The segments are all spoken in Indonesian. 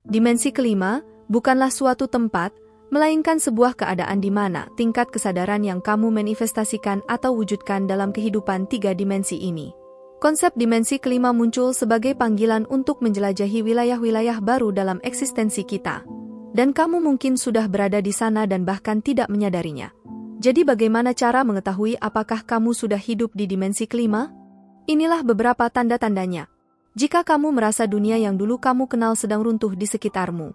Dimensi kelima bukanlah suatu tempat, melainkan sebuah keadaan di mana tingkat kesadaran yang kamu manifestasikan atau wujudkan dalam kehidupan tiga dimensi ini. Konsep dimensi kelima muncul sebagai panggilan untuk menjelajahi wilayah-wilayah baru dalam eksistensi kita. Dan kamu mungkin sudah berada di sana dan bahkan tidak menyadarinya. Jadi bagaimana cara mengetahui apakah kamu sudah hidup di dimensi kelima? Inilah beberapa tanda-tandanya. Jika kamu merasa dunia yang dulu kamu kenal sedang runtuh di sekitarmu.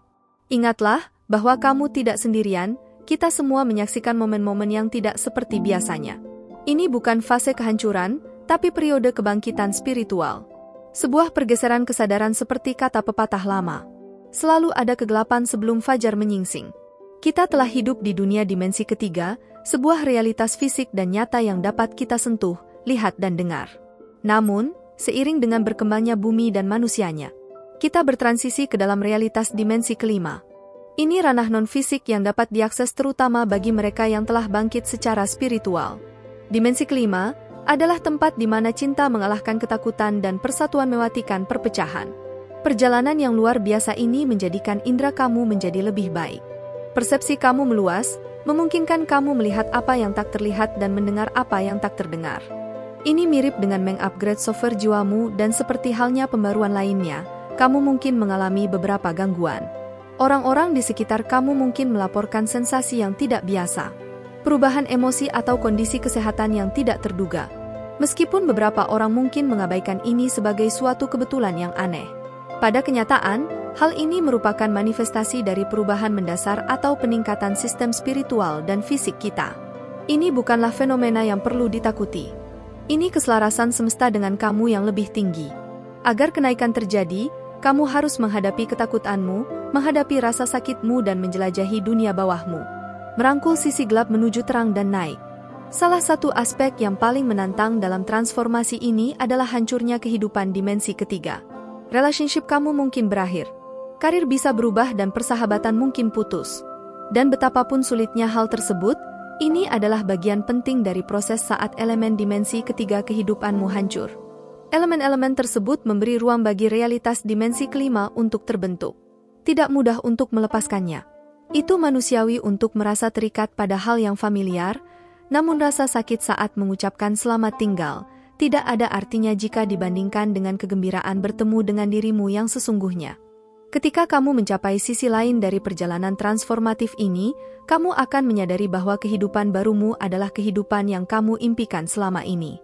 Ingatlah bahwa kamu tidak sendirian, kita semua menyaksikan momen-momen yang tidak seperti biasanya. Ini bukan fase kehancuran, tapi periode kebangkitan spiritual. Sebuah pergeseran kesadaran seperti kata pepatah lama. Selalu ada kegelapan sebelum fajar menyingsing. Kita telah hidup di dunia dimensi ketiga, sebuah realitas fisik dan nyata yang dapat kita sentuh, lihat dan dengar. Namun, seiring dengan berkembangnya bumi dan manusianya, kita bertransisi ke dalam realitas dimensi kelima. Ini ranah non-fisik yang dapat diakses terutama bagi mereka yang telah bangkit secara spiritual. Dimensi kelima adalah tempat di mana cinta mengalahkan ketakutan dan persatuan mematikan perpecahan. Perjalanan yang luar biasa ini menjadikan indera kamu menjadi lebih baik. Persepsi kamu meluas, memungkinkan kamu melihat apa yang tak terlihat dan mendengar apa yang tak terdengar. Ini mirip dengan mengupgrade software jiwamu dan seperti halnya pembaruan lainnya, kamu mungkin mengalami beberapa gangguan. Orang-orang di sekitar kamu mungkin melaporkan sensasi yang tidak biasa, perubahan emosi atau kondisi kesehatan yang tidak terduga. Meskipun beberapa orang mungkin mengabaikan ini sebagai suatu kebetulan yang aneh. Pada kenyataan, hal ini merupakan manifestasi dari perubahan mendasar atau peningkatan sistem spiritual dan fisik kita. Ini bukanlah fenomena yang perlu ditakuti. Ini keselarasan semesta dengan kamu yang lebih tinggi. Agar kenaikan terjadi, kamu harus menghadapi ketakutanmu, menghadapi rasa sakitmu dan menjelajahi dunia bawahmu. Merangkul sisi gelap menuju terang dan naik. Salah satu aspek yang paling menantang dalam transformasi ini adalah hancurnya kehidupan dimensi ketiga. Relationship kamu mungkin berakhir. Karir bisa berubah dan persahabatan mungkin putus. Dan betapapun sulitnya hal tersebut, ini adalah bagian penting dari proses saat elemen dimensi ketiga kehidupanmu hancur. Elemen-elemen tersebut memberi ruang bagi realitas dimensi kelima untuk terbentuk. Tidak mudah untuk melepaskannya. Itu manusiawi untuk merasa terikat pada hal yang familiar, namun rasa sakit saat mengucapkan selamat tinggal tidak ada artinya jika dibandingkan dengan kegembiraan bertemu dengan dirimu yang sesungguhnya. Ketika kamu mencapai sisi lain dari perjalanan transformatif ini, kamu akan menyadari bahwa kehidupan barumu adalah kehidupan yang kamu impikan selama ini.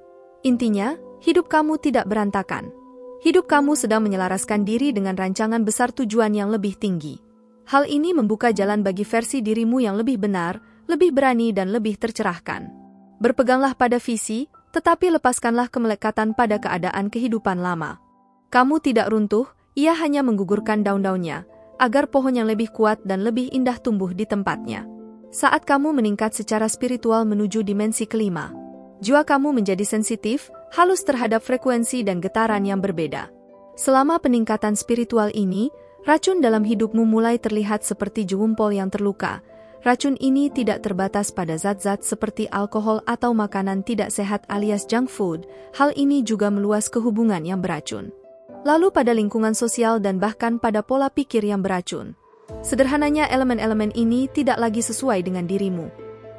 Intinya, hidup kamu tidak berantakan. Hidup kamu sedang menyelaraskan diri dengan rancangan besar tujuan yang lebih tinggi. Hal ini membuka jalan bagi versi dirimu yang lebih benar, lebih berani dan lebih tercerahkan. Berpeganglah pada visi, tetapi lepaskanlah kemelekatan pada keadaan kehidupan lama. Kamu tidak runtuh, ia hanya menggugurkan daun-daunnya, agar pohon yang lebih kuat dan lebih indah tumbuh di tempatnya. Saat kamu meningkat secara spiritual menuju dimensi kelima, jiwa kamu menjadi sensitif, halus terhadap frekuensi dan getaran yang berbeda. Selama peningkatan spiritual ini, racun dalam hidupmu mulai terlihat seperti jempol yang terluka. Racun ini tidak terbatas pada zat-zat seperti alkohol atau makanan tidak sehat alias junk food, hal ini juga meluas ke hubungan yang beracun. Lalu pada lingkungan sosial dan bahkan pada pola pikir yang beracun. Sederhananya elemen-elemen ini tidak lagi sesuai dengan dirimu.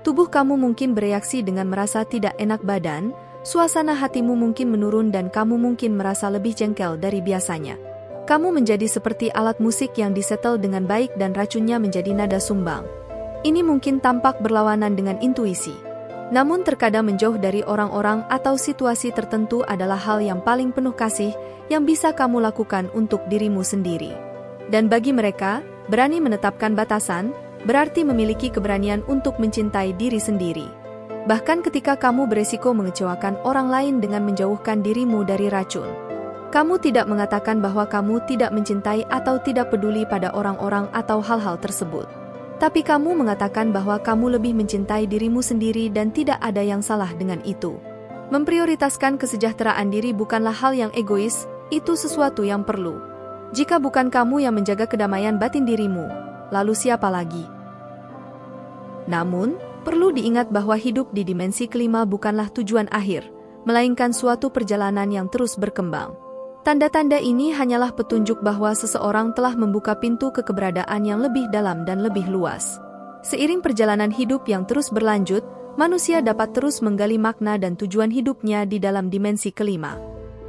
Tubuh kamu mungkin bereaksi dengan merasa tidak enak badan, suasana hatimu mungkin menurun dan kamu mungkin merasa lebih jengkel dari biasanya. Kamu menjadi seperti alat musik yang disetel dengan baik dan racunnya menjadi nada sumbang. Ini mungkin tampak berlawanan dengan intuisi. Namun terkadang menjauh dari orang-orang atau situasi tertentu adalah hal yang paling penuh kasih yang bisa kamu lakukan untuk dirimu sendiri. Dan bagi mereka, berani menetapkan batasan, berarti memiliki keberanian untuk mencintai diri sendiri. Bahkan ketika kamu beresiko mengecewakan orang lain dengan menjauhkan dirimu dari racun. Kamu tidak mengatakan bahwa kamu tidak mencintai atau tidak peduli pada orang-orang atau hal-hal tersebut. Tapi kamu mengatakan bahwa kamu lebih mencintai dirimu sendiri dan tidak ada yang salah dengan itu. Memprioritaskan kesejahteraan diri bukanlah hal yang egois, itu sesuatu yang perlu. Jika bukan kamu yang menjaga kedamaian batin dirimu, lalu siapa lagi? Namun, perlu diingat bahwa hidup di dimensi kelima bukanlah tujuan akhir, melainkan suatu perjalanan yang terus berkembang. Tanda-tanda ini hanyalah petunjuk bahwa seseorang telah membuka pintu ke keberadaan yang lebih dalam dan lebih luas. Seiring perjalanan hidup yang terus berlanjut, manusia dapat terus menggali makna dan tujuan hidupnya di dalam dimensi kelima.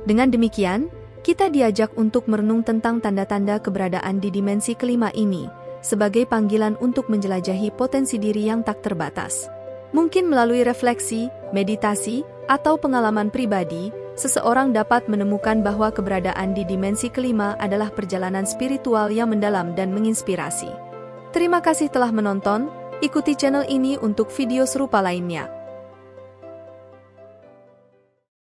Dengan demikian, kita diajak untuk merenung tentang tanda-tanda keberadaan di dimensi kelima ini, sebagai panggilan untuk menjelajahi potensi diri yang tak terbatas. Mungkin melalui refleksi, meditasi, atau pengalaman pribadi, seseorang dapat menemukan bahwa keberadaan di dimensi kelima adalah perjalanan spiritual yang mendalam dan menginspirasi. Terima kasih telah menonton, ikuti channel ini untuk video serupa lainnya.